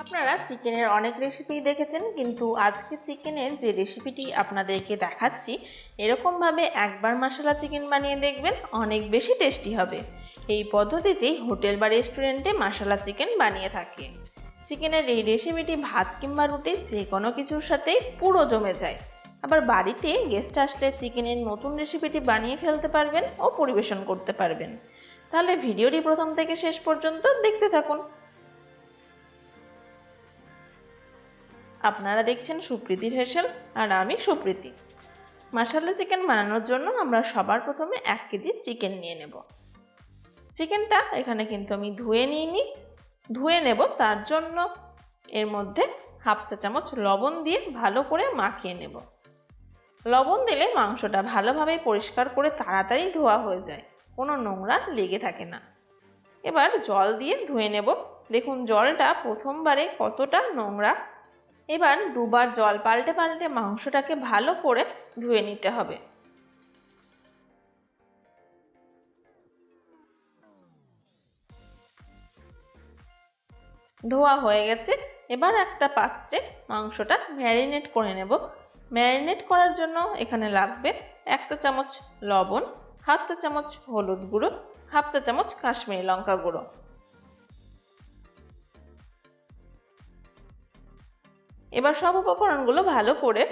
আপনারা চিকেনের অনেক রেসিপি দেখেছেন, কিন্তু আজকে চিকেনের যে রেসিপিটি আপনাদেরকে দেখাচ্ছি এরকমভাবে একবার মশলা চিকেন বানিয়ে দেখবেন, অনেক বেশি টেস্টি হবে। এই পদ্ধতিতেই হোটেল বা রেস্টুরেন্টে মশলা চিকেন বানিয়ে থাকে। চিকেনের এই রেসিপিটি ভাত কিংবা রুটি যে কোনো কিছুর সাথেই পুরো জমে যায়। আবার বাড়িতে গেস্ট আসলে চিকেনের নতুন রেসিপিটি বানিয়ে ফেলতে পারবেন ও পরিবেশন করতে পারবেন। তাহলে ভিডিওটি প্রথম থেকে শেষ পর্যন্ত দেখতে থাকুন। আপনারা দেখছেন সুপ্রীতির হেসেল, আর আমি সুপ্রীতি। মশলা চিকেন বানানোর জন্য আমরা সবার প্রথমে 1 কেজি চিকেন নিয়ে নেব। চিকেনটা এখানে কিন্তু আমি ধুয়ে নেব। তার জন্য এর মধ্যে হাফ চা চামচ লবণ দিয়ে ভালো করে মাখিয়ে নেব। লবণ দিলে মাংসটা ভালোভাবে পরিষ্কার করে তাড়াতাড়ি ধোয়া হয়ে যায়, কোনো নোংরা লেগে থাকে না। এবার জল দিয়ে ধুয়ে নেব। দেখুন জলটা প্রথমবারে কতটা নোংরা। এবার দুবার জল পাল্টে পাল্টে মাংসটাকে ভালো করে ধুয়ে নিতে হবে। ধোয়া হয়ে গেছে। এবার একটা পাত্রে মাংসটা ম্যারিনেট করে নেব। ম্যারিনেট করার জন্য এখানে লাগবে 1 চা চামচ লবণ, হাফ চা চামচ হলুদ গুঁড়ো, হাফ চা চামচ কাশ্মীরি লঙ্কা গুঁড়ো। এবার সব উপকরণগুলো ভালো করে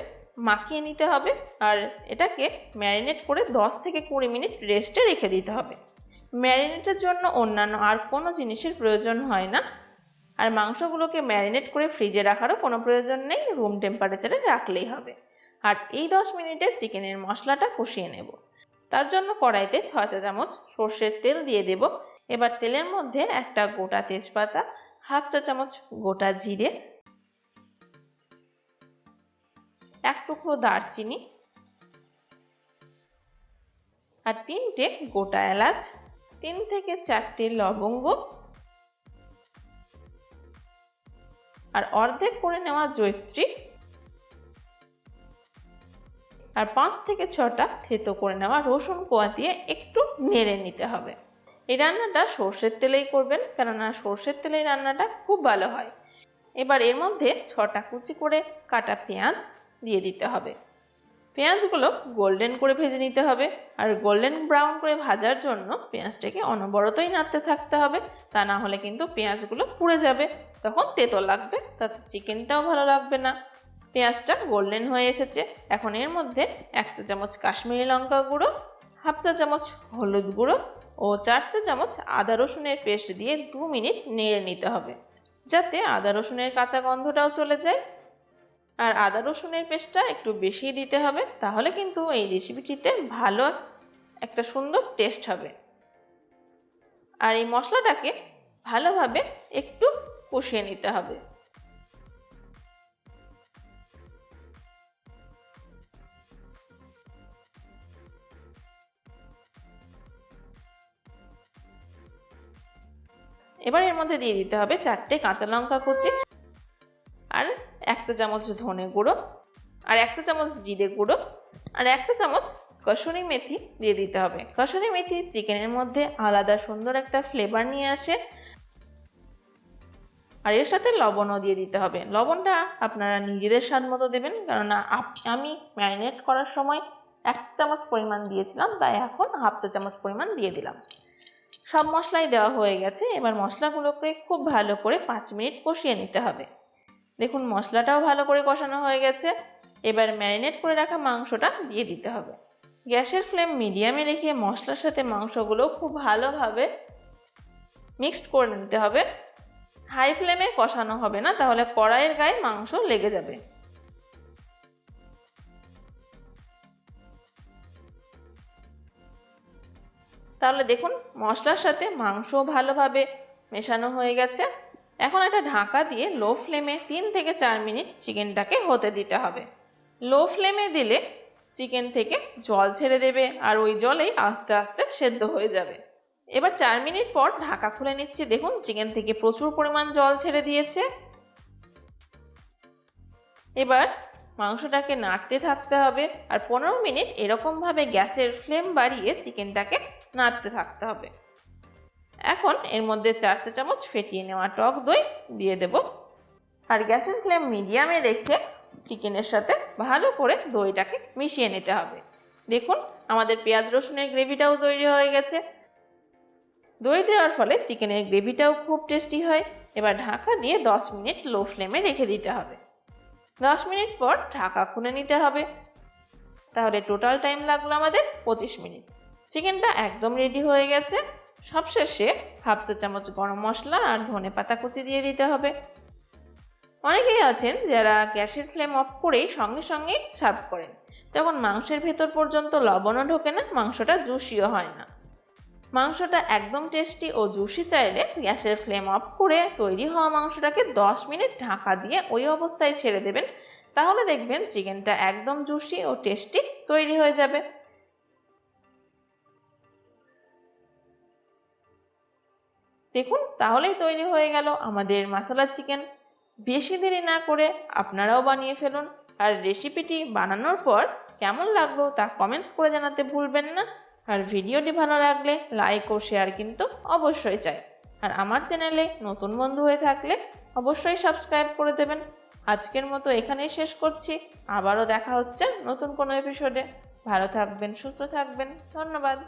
মাখিয়ে নিতে হবে, আর এটাকে ম্যারিনেট করে 10 থেকে 20 মিনিট রেস্টে রেখে দিতে হবে। ম্যারিনেটের জন্য অন্যান্য আর কোনো জিনিসের প্রয়োজন হয় না, আর মাংসগুলোকে ম্যারিনেট করে ফ্রিজে রাখারও কোনো প্রয়োজন নেই, রুম টেম্পারেচারে রাখলেই হবে। আর এই 10 মিনিটে চিকেনের মশলাটা কষিয়ে নেব। তার জন্য কড়াইতে 6 চা চামচ সর্ষের তেল দিয়ে দেব। এবার তেলের মধ্যে একটা গোটা তেজপাতা, হাফ চা চামচ গোটা জিরে, 1 টুকরো দারচিনি আর 3টে গোটা এলাচ, 3 থেকে 4টে লবঙ্গ আর অর্ধেক করে নেওয়া জয়িত্রী আর 5 থেকে 6টা থেতো করে নেওয়া রসুন কোয়া দিয়ে একটু নেড়ে নিতে হবে। এই রান্নাটা সর্ষের তেলেই করবেন, কেননা সর্ষের তেলেই রান্নাটা খুব ভালো হয়। এবার এর মধ্যে 6টা কুচি করে কাটা পেঁয়াজ দিয়ে দিতে হবে। পেঁয়াজগুলো গোল্ডেন করে ভেজে নিতে হবে, আর গোল্ডেন ব্রাউন করে ভাজার জন্য পেঁয়াজটাকে অনবরতই নাড়তে থাকতে হবে, তা না হলে কিন্তু পেঁয়াজগুলো পুড়ে যাবে, তখন তেতো লাগবে, তাতে চিকেনটাও ভালো লাগবে না। পেঁয়াজটা গোল্ডেন হয়ে এসেছে। এখন এর মধ্যে 1 চা চামচ কাশ্মীরি লঙ্কা গুঁড়ো, হাফ চা চামচ হলুদ গুঁড়ো ও 4 চা চামচ আদা রসুনের পেস্ট দিয়ে 2 মিনিট নেড়ে নিতে হবে, যাতে আদা রসুনের কাঁচা গন্ধটাও চলে যায়। আর আদা রসুনের পেস্টটা একটু বেশি দিতে হবে, তাহলে কিন্তু এই রেসিপিটিতে ভালো একটা সুন্দর টেস্ট হবে। আর এই মশলাটাকে ভালোভাবে একটু কষিয়ে নিতে হবে। এবার এর মধ্যে দিয়ে দিতে হবে 4টে কাঁচা লঙ্কা কুচি আর 1 চা চামচ ধনে গুঁড়ো আর 1 চা চামচ জিরে গুঁড়ো আর 1 চা চামচ কসুরি মেথি দিয়ে দিতে হবে। কসুরি মেথি চিকেনের মধ্যে আলাদা সুন্দর একটা ফ্লেভার নিয়ে আসে। আর এর সাথে লবণও দিয়ে দিতে হবে। লবণটা আপনারা নিজেদের স্বাদ মতো দেবেন, কেননা আমি ম্যারিনেট করার সময় 1 চা চামচ পরিমাণ দিয়েছিলাম, তাই এখন হাফ চা চামচ পরিমাণ দিয়ে দিলাম। সব মশলাই দেওয়া হয়ে গেছে। এবার মশলাগুলোকে খুব ভালো করে 5 মিনিট কষিয়ে নিতে হবে। দেখুন মশলাটাও ভালো করে কষানো হয়ে গেছে। এবার ম্যারিনেট করে রাখা মাংসটা দিয়ে দিতে হবে। গ্যাসের ফ্লেম মিডিয়ামে রেখে মশলার সাথে মাংসগুলো খুব ভালোভাবে মিক্সড করে নিতে হবে। হাই ফ্লেমে কষানো হবে না, তাহলে কড়াইয়ের গায়ে মাংস লেগে যাবে। তাহলে দেখুন মশলার সাথে মাংস ভালোভাবে মেশানো হয়ে গেছে। এখন একটা ঢাকা দিয়ে লো ফ্লেমে 3 থেকে 4 মিনিট চিকেনটাকে হতে দিতে হবে। লো ফ্লেমে দিলে চিকেন থেকে জল ছেড়ে দেবে, আর ওই জলেই আস্তে আস্তে সেদ্ধ হয়ে যাবে। এবার 4 মিনিট পর ঢাকা খুলে নিচ্ছি। দেখুন চিকেন থেকে প্রচুর পরিমাণ জল ছেড়ে দিয়েছে। এবার মাংসটাকে নাড়তে থাকতে হবে, আর 15 মিনিট এরকমভাবে গ্যাসের ফ্লেম বাড়িয়ে চিকেনটাকে নাড়তে থাকতে হবে। এখন এর মধ্যে 4 চা চামচ ফেটিয়ে নেওয়া টক দই দিয়ে দেব। আর গ্যাসের ফ্লেম মিডিয়ামে রেখে চিকেনের সাথে ভালো করে দইটাকে মিশিয়ে নিতে হবে। দেখুন আমাদের পেঁয়াজ রসুনের গ্রেভিটাও তৈরি হয়ে গেছে। দই দেওয়ার ফলে চিকেনের গ্রেভিটাও খুব টেস্টি হয়। এবার ঢাকা দিয়ে 10 মিনিট লো ফ্লেমে রেখে দিতে হবে। 10 মিনিট পর ঢাকা খুলে নিতে হবে। তাহলে টোটাল টাইম লাগলো আমাদের 25 মিনিট। চিকেনটা একদম রেডি হয়ে গেছে। সবশেষে হাফ চা চামচ গরম মশলা আর ধনেপাতা কুচি দিয়ে দিতে হবে। অনেকেই আছেন যারা গ্যাসের ফ্লেম অফ করেই সঙ্গে সঙ্গে সার্ভ করেন, তখন মাংসের ভেতর পর্যন্ত লবণও ঢোকে না, মাংসটা জুসিও হয় না। মাংসটা একদম টেস্টি ও জুসি চাইলে গ্যাসের ফ্লেম অফ করে তৈরি হওয়া মাংসটাকে 10 মিনিট ঢাকা দিয়ে ওই অবস্থায় ছেড়ে দেবেন। তাহলে দেখবেন চিকেনটা একদম জুসি ও টেস্টি তৈরি হয়ে যাবে। দেখুন তাহলেই তৈরি হয়ে গেল আমাদের মশলা চিকেন। বেশি দেরি না করে আপনারাও বানিয়ে ফেলুন। আর রেসিপিটি বানানোর পর কেমন লাগলো তা কমেন্টস করে জানাতে ভুলবেন না। আর ভিডিওটি ভালো লাগলে লাইক ও শেয়ার কিন্তু অবশ্যই চাই। আর আমার চ্যানেলে নতুন বন্ধু হয়ে থাকলে অবশ্যই সাবস্ক্রাইব করে দেবেন। আজকের মতো এখানেই শেষ করছি। আবারও দেখা হচ্ছে নতুন কোনো এপিসোডে। ভালো থাকবেন, সুস্থ থাকবেন। ধন্যবাদ।